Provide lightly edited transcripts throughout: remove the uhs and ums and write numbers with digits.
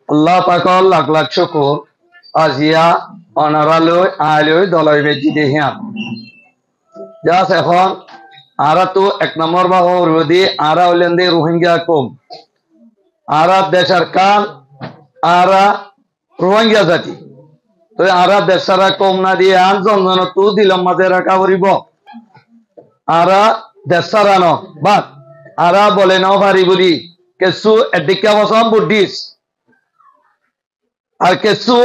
আল্লাহ পাকর লাখ লাখ শুকুর আজিয়া অনারালয় আলয় দলয় বেজি দেহিয়ান জাস এখন আরা তো এক নম্বর বা হরদি আরা হইলেন দে রোহিঙ্গা কম আরা দেশের কান আরা রোহিঙ্গা জাতি তো আরা দেশারা কম না দিয়ে আন জনজন তু দিলাম মাঝে রাখা করিব আরা দেশারা ন বাদ আরা বলে নাও ভারি বলি কেসু এদিকে বসম বুদ্ধিস্ট আর কিছু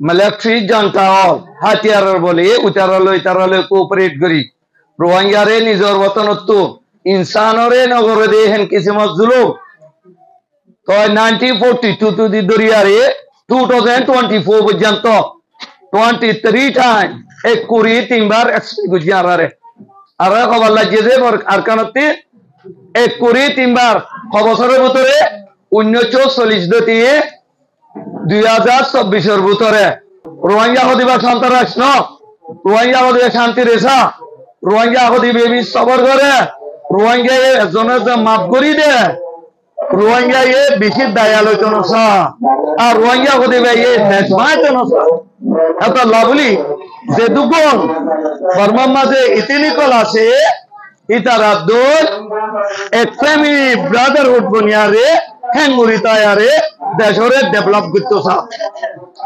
মিলিটারি জানতা হল হাতিয়ার বলে উতারালে কোঅপারেট করি রোহিঙ্গারে নিজের বতনত্ব ইনসানরে নগরে দে হেন কিছু মজলুম তো 1942 টু দি দরিয়ারে 2024 পর্যন্ত 23 টাইম এক কুড়ি তিনবার এক্সপি গুজিয়ারে আর খবর লাগিয়ে যে আর কানতে এক কুড়ি তিনবার বছরের ভিতরে 1940 দিয়ে 2024 ভিতরে রোহিঙ্গা হদিবা সন্ত্রাস ন রোহিঙ্গা হদিবা শান্তি রেখা রোহিঙ্গা হদিবে বি সবর করে রোহিঙ্গা এজনের যে মাফ করি দে রোহিঙ্গা বেশি দায় আলোচনা আর রোহিঙ্গা হদিবা নেশমায়তনসা এত লাভলি যে দুগুণ বর্মার মাঝে ইতিনিকল আছে ইতারা দোল এক ফ্যামিলি ব্রাদারহুড বুনিয়ারে হ্যাঁ মুরিতায়ারে দেশরে ডেভেলপ করতে চাও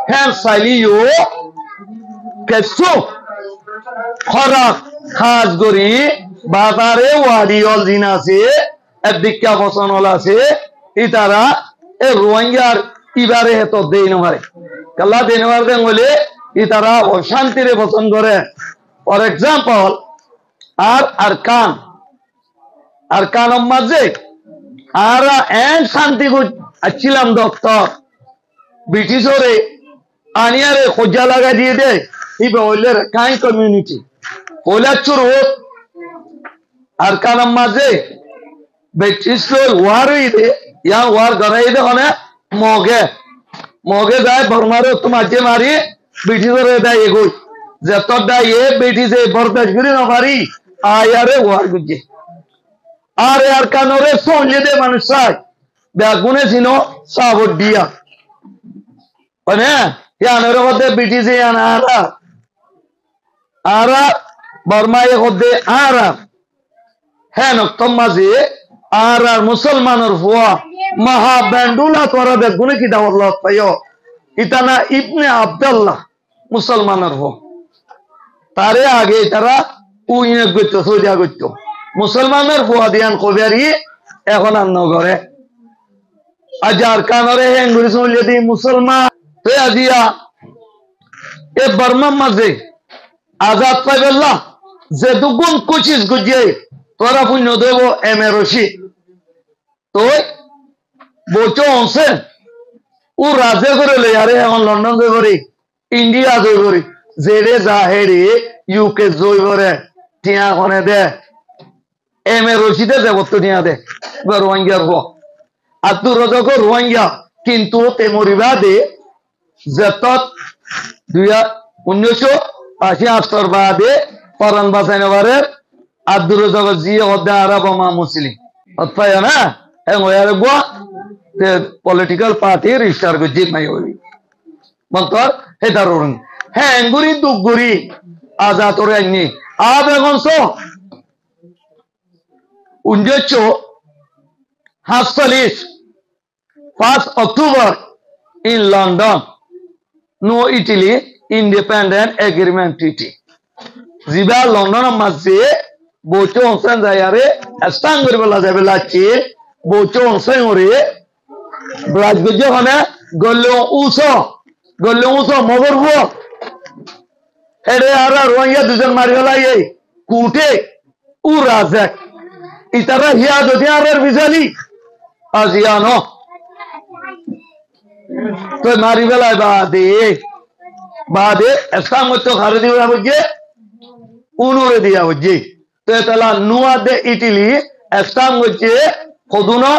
হ্যাঁ চাইলিও কেসু খরাক খাস গরি বাজারে ওয়ারিয়ল জিন আছে এদিকা ফসনল আছে ইতারা এ রোহিঙ্গার ইবারে হেতো দেই নহারে কাল্লা দেই নহার দেন বলে ইতারা অশান্তিরে পছন্দ করে ফর এক্সাম্পল আর কান মাঝে আর এন শান্তি আছিলাম দপ্তর ব্রিটিশরে আনিয়ারে খোঁজা লাগা দিয়ে দে ইবে হইলে কাই কমিউনিটি হইলা চুর আর কান মাঝে ব্রিটিশ ওয়ার হইলে ইয়া ওয়ার গড়াই দে মানে মগে যায় বর্মারে তো মাঝে মারি ব্রিটিশরে দেয় এগোই যত দেয় ব্রিটিশে বরদাস্ত করি না পারি আয়ারে ওয়ার গুজে আরে আর কানরে শুনলে দে মানুষ চাই বেগুনে ছিল সাবর দিয়া মানে ইয়ানের মধ্যে ব্রিটিশে আরা বর্মায় হতে আরা হ্যাঁ নক্তম মাঝে আর মুসলমানের ফুয়া মহা ব্যান্ডুলা তোরা বেগুনে কি দাওয়াত পাইও ইতানা ইবনে আব্দুল্লাহ মুসলমানের ফুয়া তারে আগে তারা উইনে গইতো সৌদিয়া গইতো মুসলমানের ফুয়া দিয়ান কবিয়ারি এখন আর নগরে আজার কানরে হেঙ্গুরি শুনলে দি মুসলমান তো আজিয়া এ বর্মার মাঝে আজাদ পাইবেল্লা যে দুগুণ কোচিস গুজিয়ে তোরা পুণ্য দেব এম এ রশি তো বচো অংশে ও রাজে করে লে আরে এখন লন্ডন জয় করি ইন্ডিয়া জয় করি জেডে জাহেরি ইউকে জয় করে টিয়া কোনে দে এম এ রশিদে দেবত্ব টিয়া দে রোহিঙ্গার হো আব্দুর রজাক রোহিঙ্গা কিন্তু তে মরিবা দে জেতত 1980 বাদে পরান বাঁচাইনবারে আব্দুর রজাক জি হদ্দে আরব মা মুসলিম অতপায় না হ্যাঁ ওয়ারে গোয়া তে পলিটিক্যাল পার্টি রেজিস্টার গজি মাই হই মন্তর হেদার রং হ্যাঁ এঙ্গুরি দুগুরি আজাদ ওরে আইনি আব এখন so 1947 1 October in London no Italy independent agreement treaty জিবা লন্ডন মাঝে বচো অংশন যায়ারে স্টাং করে বলা যাবে লাচি বচো অংশন ওরে রাজগজ্জ মানে গল্লো উসো মগরবো এরে আর রোহিঙ্গা দুজন মারিওলা এই কুটে উ রাজাক ইতারা হিয়া যদি আর বিজালি আজিয়ানো তো মারি বেলায় বাদে স্টাং মতো খারে দিবা বুঝে উনুরে দিয়া বুঝি তো তালা নুয়া দে ইটালি স্টাং হচ্ছে কদুনা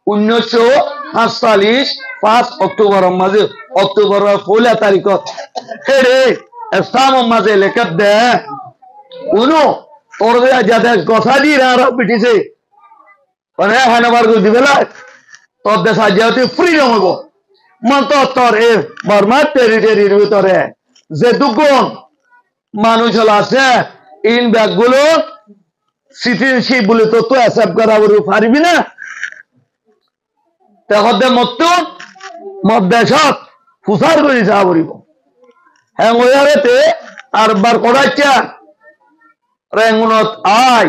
1947 5 অক্টোবর মাঝে অক্টোবর 16 তারিখত হেরে স্টাম মাঝে লেখা দে উনো তোর যাদের কথা দি আর পিটিছে মানে হানাবার গো দিবেলা তোর দেশ আজ ফ্রিডম হবো মন্তর এ বর্মার টেরিটরির ভিতরে যে দুগুণ মানুষ আছে ইন ব্যাগগুলো সিটিজেনশিপ বলে তো অ্যাকসেপ্ট করা পারবি না তখন মদ্দেশত ফুসার করে যা বলিব হ্যাঁ ওয়ারেতে আর বার করাইছা রেঙ্গুনত আই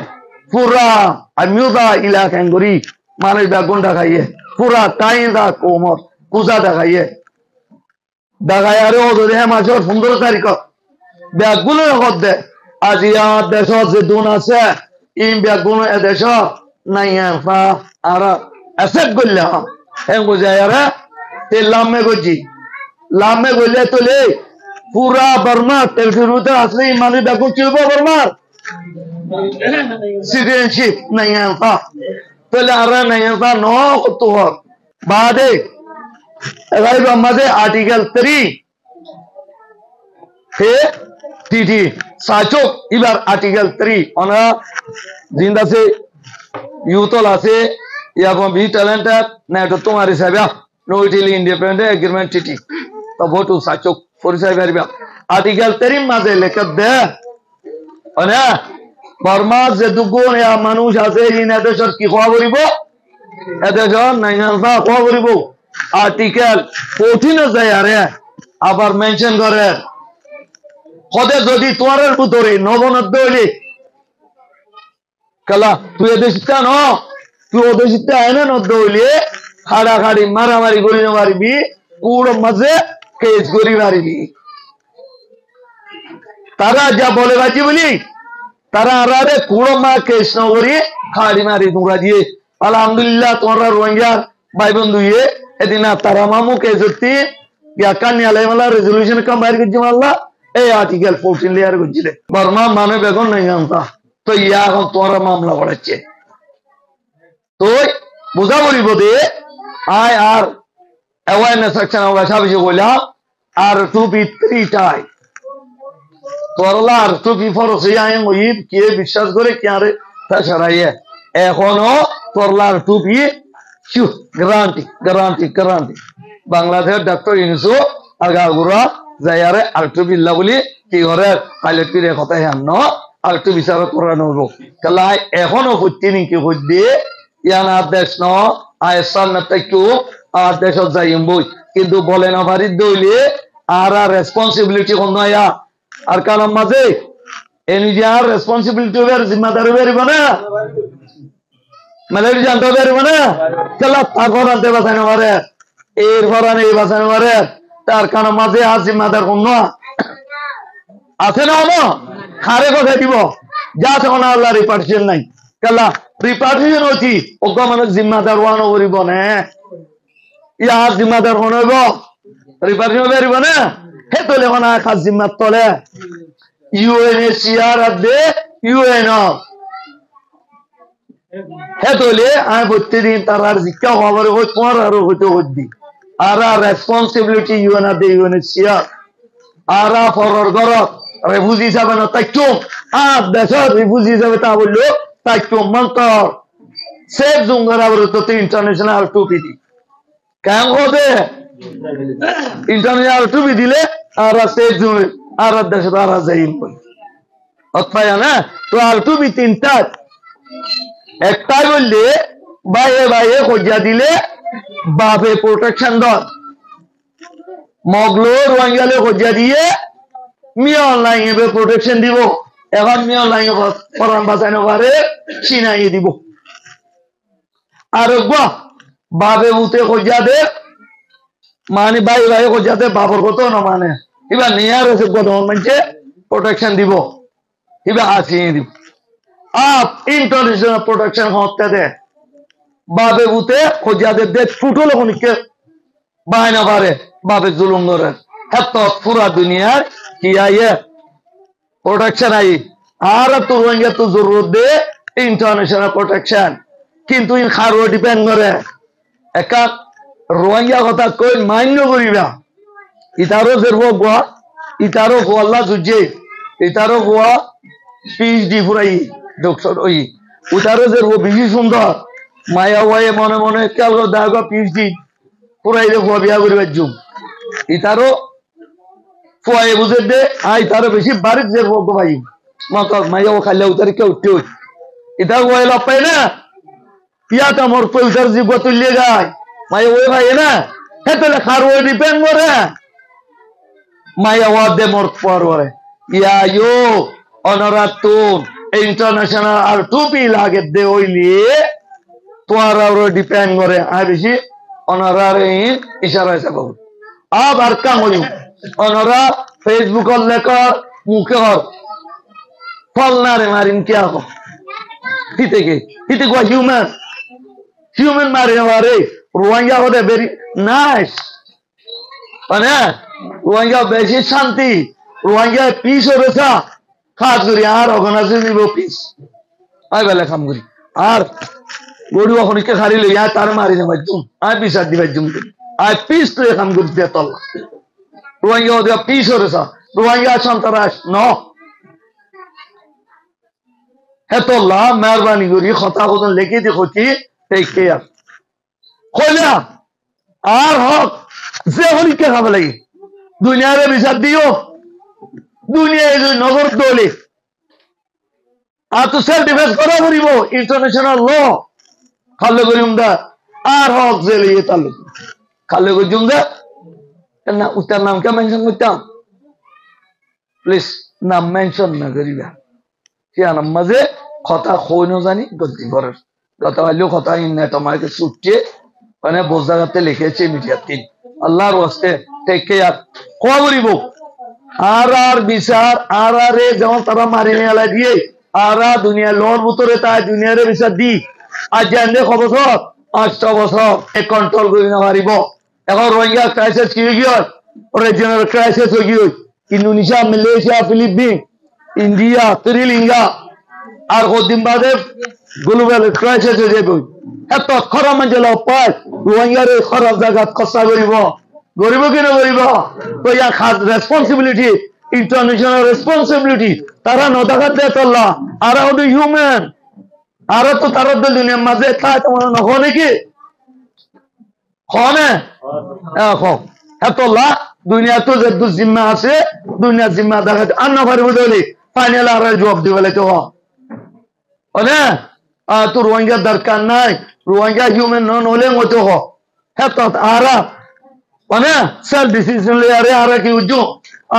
পুরা আমিউদা ইলা ক্যাঙ্গুরি মানুষ বেগুন দেখাইয়ে পুরা টাইম দা কোমর কুজা দেখাইয়ে দেখাই আরে ও যদি হ্যাঁ মাসের 15 তারিখ বেগুলো দে আজি আর দেশত যে দুন আছে ইন বেগুলো এ দেশ নাই আর অ্যাকসেপ্ট করলে হ্যাঁ বুঝাই আরে তে লামে গলে তোলে পুরা বর্মা তেলফিরুতে আসলে মানুষ বেগুন চলবো বর্মার সিটিজেনশিপ নাই তাহলে আর নাই ন কত বাদে आर्टिकल 3 हे टीटी साचो इबार आर्टिकल 3 ओना जिंदा से यूथल আছে या को बी टैलेंटेड ना तो तुम्हारी सेवा नो इटली इंडिपेंडेंट एग्रीमेंट टीटी तो वोटू साचो फॉर सेवा आर्टिकल 3 মাঝে লেখা দে ওনা বর্মা যে দুগুণ या মানুষ আছে ইন এদেশৰ কি খোৱা কৰিব এদেশৰ নাই না খোৱা কৰিব आर्टिकल 14 যায় আরে আবার মেনশন করে কদে যদি তোরের ভিতরে নবনদ্দ হইলে কলা তুই এদেশটা ন তুই ওদেশটা এনে নদ্দ হইলে খাড়াখাড়ি মারামারি করি না পারবি কুড় মাঝে কেস করি পারবি তারা যা বলে বাজি বলি তারা আরে কুড় মা কেস ন করি খাড়ি মারি তোমরা দিয়ে আলহামদুলিল্লাহ তোমরা রোহিঙ্গা ভাই বন্ধু এদিন তারা মামু কে জতি या কান্যালয় মালা রেজুলেশন का बाहर के जमाला ए आर्टिकल 14 लेयर गुजिले बर्मा माने बेगन नहीं जानता तो या এখন তোরা মামলা করেছে তো বুঝা বলি Bade I R awareness section ওগা সাবিজ কইলা আর 2b3 tie তোরলা R 2b4 say I ওই কে বিশ্বাস করে কি আরে তা সরাইয়ে এখনো তোরলা আর 2b গ্যারান্টি বাংলাদেশ ডক্টর ইনসু আগাগুরা যায়ারে আলটু বিল্লা বলি কি করে পাইলট করে কথা হেন আলটু বিচার করা নব কালাই এখনো হচ্ছে নাকি হইবে ইয়ানা দেশ ন আয়সান না তাইকু আর দেশত যাইম বই কিন্তু বলে না পারি দইলে আর রেসপন্সিবিলিটি কোন নয়া আর কারণ মাঝে এনি যে আর রেসপন্সিবিলিটি এর জিম্মাদারি বেরিব না মালেরি জানতে পারব না চলা তারপর আনতে বাঁচানো পারে এর ফরানে বাঁচানো পারে তার কারণ মাঝে আর জিম্মাদার কোন আছে না খারে কথা দিব যা তখন আল্লাহ রিপার্টিশন নাই কালা রিপার্টিশন হচ্ছি ওকে মানে জিম্মাদার ওয়ানো করিব না ইয়ার জিম্মাদার কোন হইব রিপার্টিশন বেরিব না হে তোলে মানে খাস জিম্মার তলে ইউএনএসসিআর আর দে ইউএন হে তোলে আমি প্রতিদিন তার আর শিক্ষা খবর হই তোমার আরো হইতে হচ্ছি আর রেসপন্সিবিলিটি ইউএন আর দে ইউএনএসসিআর আর ফরর গরত রেফুজি হিসাবে না তাই চুম আর দেশের রেফুজি হিসাবে তা বললো তাই চুম মন্তর সেফ জুঙ্গার আবার তো ইন্টারন্যাশনাল টুপি দি কেন হবে ইন্টারন্যাশনাল টুপি দিলে আর সেফ জুম আর দেশে আর যাইম অতপায় না তো আর টুপি তিনটা একটাই বললে বাইরে খোঁজা দিলে বাপে প্রোটেকশন দল মগলো রোহিঙ্গালে খোঁজা দিয়ে মিয়া অনলাইন প্রোটেকশন দিব এখন মিয়া অনলাইন ফরান বাঁচানো পারে চিনাই দিব আর বাবে বুতে খোঁজা দে মানে ভাই খোঁজা দে বাবর কত না মানে এবার নিয়ার এসে কত মানছে প্রোটেকশন দিব এবার আসিয়ে দিব আপ ইন্টারন্যাশনাল প্রোটেকশন হতে দে বাবে বুতে খোঁজা দে ফুটো লোকনিকে বায়না পারে বাবে জুলুম করে এত পুরা দুনিয়ার কি আইয়ে প্রোটেকশন আই আর তো রোহিঙ্গা তো জরুরত দে ইন্টারন্যাশনাল প্রোটেকশন কিন্তু ইন খারো ডিপেন্ড করে একা রোহিঙ্গা কথা কই মান্য করিবা ইতারো জেরবো গোয়া ইতারো গোয়াল্লা জুজে ইতারো গোয়া পিএইচডি পুরাই ডক্টর ওই উতারো জেরবো বেশি সুন্দর মায়া ওয়ায়ে মনে মনে কাল দাগা পিএইচডি পুরাইলে ফুয়া বিয়া করিবার জুম ইতারও ফুয়াই বুঝে দে আই তারও বেশি বাড়ির যে ভাই মত মাইয়া ও খাইলে উতারি কেউ উঠতে ইতা ওই লাভ পাই না পিয়াত আমার পয়সার জীব তুলিয়ে যায় মাইয়া ওই ভাই না হে তাহলে খার ওই ডিপেন্ড করে মাইয়া ওয়া দে মোর পরে ইয়া ইউ অনারাতুন ইন্টারন্যাশনাল আর টুপি লাগে দে ওইলিয়ে তোরা ওর ডিপেন্ড করে আর বেশি অনারার ইশারা হিসাব আবার কাম হই অনারা ফেসবুকর লেখর মুখের ফল না রে মারিন কে আও হিতে গো হিউম্যান মারে মারে রোহিঙ্গা হতে ভেরি নাইস মানে রোহিঙ্গা বেশি শান্তি রোহিঙ্গা পিস হয়েছে খাস করি আর অর্গানাইজে দিব পিস আই বেলা কাম করি আর গরু অখনিকে খারি লই আর তার মারি দেবার জুম আর বিচার দিবার জুম আর পিস তো কাম করতে তল রোহিঙ্গা ওদের পিস হয়েছে রোহিঙ্গা সন্ত্রাস ন হেতল্লাহ মেহরবানি করি কথা কথা লিখে দেখছি টেক কেয়ার কইলা আর হক যে হলিকে খাবে লাগে দুনিয়ারে বিচার দিও দুনিয়ায় নজর দলে আর তো সেলফ ডিফেন্স করা করিব ইন্টারন্যাশনাল ল খালে করিম দা আর হক জেলে তালুক খালে করিম দা না উত্তর নাম কে মেনশন করতাম প্লিজ নাম মেনশন না করিবা কিয়া নাম মাঝে কথা কইনো জানি গলতি করার কথা হইলেও কথা ইন্না তোমাকে ছুটছে মানে বোঝাতে লিখেছে মিডিয়াতে আল্লাহর ওয়াস্তে টেক কেয়ার কবরিব আর বিচার আর এ যেমন তারা মারি নিয়ে দিয়ে আর দুনিয়া লোর ভিতরে তাই দুনিয়ারে বিচার দি আজ জানলে ক বছর 8 বছর কন্ট্রোল করে না পারিব এখন রোহিঙ্গা ক্রাইসিস কি গিয়ে রিজিওনাল ক্রাইসিস হয়ে গিয়ে Indonesia Malaysia Philippine India Sri Lanka আর কদিন বাদে গ্লোবাল ক্রাইসিস হয়ে যাবে এত খরা মঞ্জল পায় রোহিঙ্গার খরাব জায়গা খসা করিব গরিব কি না গরিব তো ইয়া খাস রেসপন্সিবিলিটি ইন্টারন্যাশনাল রেসপন্সিবিলিটি তারা নদাঘাত দেয় তল্লা আর ওদের হিউম্যান আর তো তারা দুনিয়ার মাঝে তা তোমার নখ নাকি খনে এতল্লা দুনিয়া তো যে জিম্মা আছে দুনিয়ার জিম্মা দেখা আর না পারিব বলে ফাইনাল আর জবাব দিবে তো না তো রোহিঙ্গার দরকার নাই রোহিঙ্গা হিউম্যান নন হলে মতো হ হ্যাঁ আরা মানে সেলফ ডিসিশন লে আরে আরে কি উজ্জু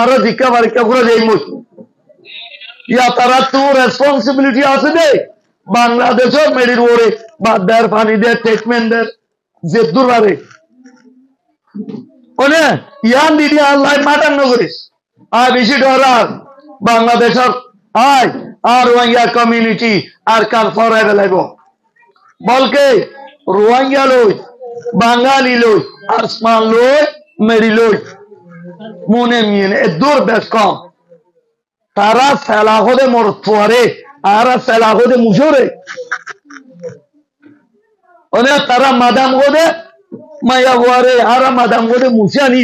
আরে দিকা বারিকা করে যাই মত ইয়া তারা তো রেসপন্সিবিলিটি আছে দে বাংলাদেশের মেডির ওরে বাদার পানি দে ট্রিটমেন্ট দে যে দূরারে ওনে ইয়ান দিদি আল্লাহ মাটান নগরিস আর বেশি ডরার বাংলাদেশের আই আর রোহিঙ্গা কমিউনিটি আর কার ফরাই বেলাইব বলকে রোহিঙ্গা লই বাঙালি লই আসমান লই মেরি লই মনে মিয়ে দূর বেশ কম তারা সেলাহদে মরফুয়ারে আর সেলাহদে মুসরে ওনে তারা মাদাম গোদে মায়া বুয়ারে আর মাদাম গোদে মুসিয়ানি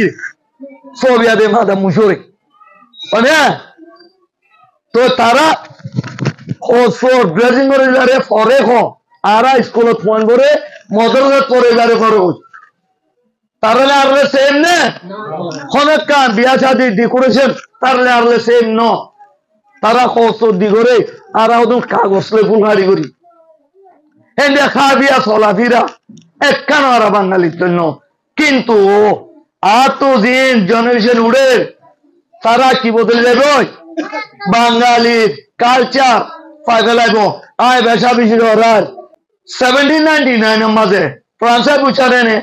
সোবিয়া দে মাদাম মুসরে ওনে তো তারা ও সোর ড্রেসিং করে যারে ফরে হ আরা স্কুলত ফোন করে মদরত করে যারে ফরে তারলে আরলে সেম নে খনক কান বিয়া শাদি ডেকোরেশন তারলে আরলে সেম ন তারা কষ্ট দি করে আর ওদম কাগজ লে ফুল গাড়ি করি এন্ডে খা বিয়া চলা ফিরা একখান আর বাঙালির জন্য কিন্তু আর তো দিন জেনারেশন উড়ে তারা কি বদলে যাবে বাঙালির কালচার পাইবে লাগবো আয় বেশা বেশি ধরার 1799 মাঝে ফ্রান্সে বুঝারে নে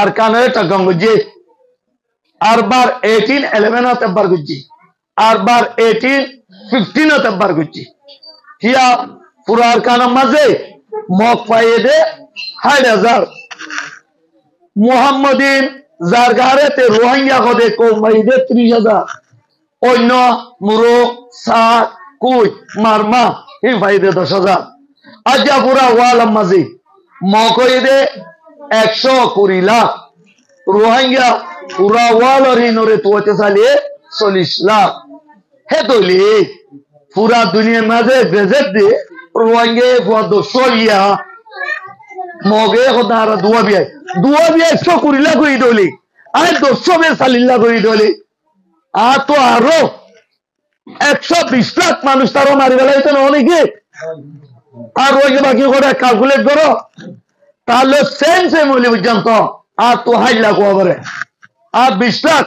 আর কানারে টাকাম গুজি আর বার 1811 হতে বার গুজি আর বার 1815 হতে বার গুজি হিয়া পুরার কানাম মাঝে মক পাইয়ে দে 6000 মুহাম্মদিন জারগারে তে রোহিঙ্গা হদে কৌমাইদে 30000 অন্য মুরো সা কুই মারমা এই ফাইদে 10,000 আজা পুরা ওয়ালাম মাঝে মকইদে 120 লাখ রোহিঙ্গা পুরা ওয়াল রিনোরে তোতে সালে 40 লাখ হে তোলি পুরা দুনিয়ার মাঝে বেজেট দে রোহিঙ্গা ফদ সোলিয়া মগে খদারা দুয়া বিয়া দুয়া দিয়ে 100 কুড়িলা করি দলি আর 200 বে সালিল্লা করি দলি আর তো আরো 120 লাখ মানুষ তারও মারি বেলাইতো না অনেকে আর ওই বাকি করে ক্যালকুলেট করো তাহলে সেম হইলে পর্যন্ত আর তো 2.5 লাখ হবে আর 20 লাখ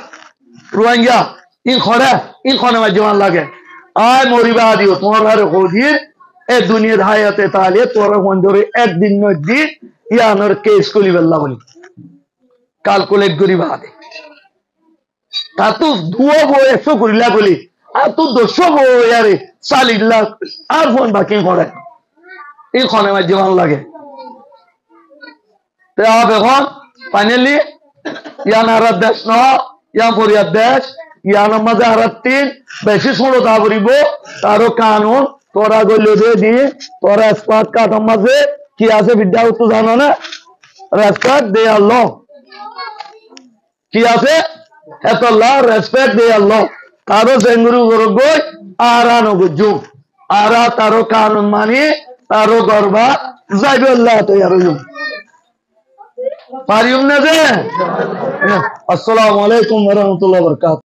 রোহিঙ্গা ইন খনে মাঝমান লাগে আয় মরিবা দিও তোমার ঘরে খোঁজিয়ে এ দুনিয়ার হায়াতে তাহলে তোরা মন ধরে একদিন নদিন ইয়ানোর কেস করি বেল্লা বলি ক্যালকুলেট করি বাদে তা তো দুয়া বই 100 করিলা বলি আর তো 200 বই আরে 40 লাখ আর ফোন বাকি করে এই খনে মাঝমান লাগে তে আপ এখন ফাইনালি ইয়ান আর দেশ ন ইয়ান পরিয়ার দেশ ইয়ান মাঝে আর 3 বেশি শুনো তা বলিব তারও কানুন তোরা গলে দিয়ে তোরা স্পাত কাটম মাঝে কি আছে বিদ্যা তো জানো না রেসপেক্ট দে আল্লাহ কি আছে এত আল্লাহ রেসপেক্ট দে আল্লাহ তারও সেঙ্গুরু গরগই আরানো গুজু আরা তারও কানুন মানি তারও গর্বা যাইবে আল্লাহ তো ইয়ারু পারিউম না যে আসসালামু আলাইকুম ওয়া রাহমাতুল্লাহি ওয়া বারাকাতুহু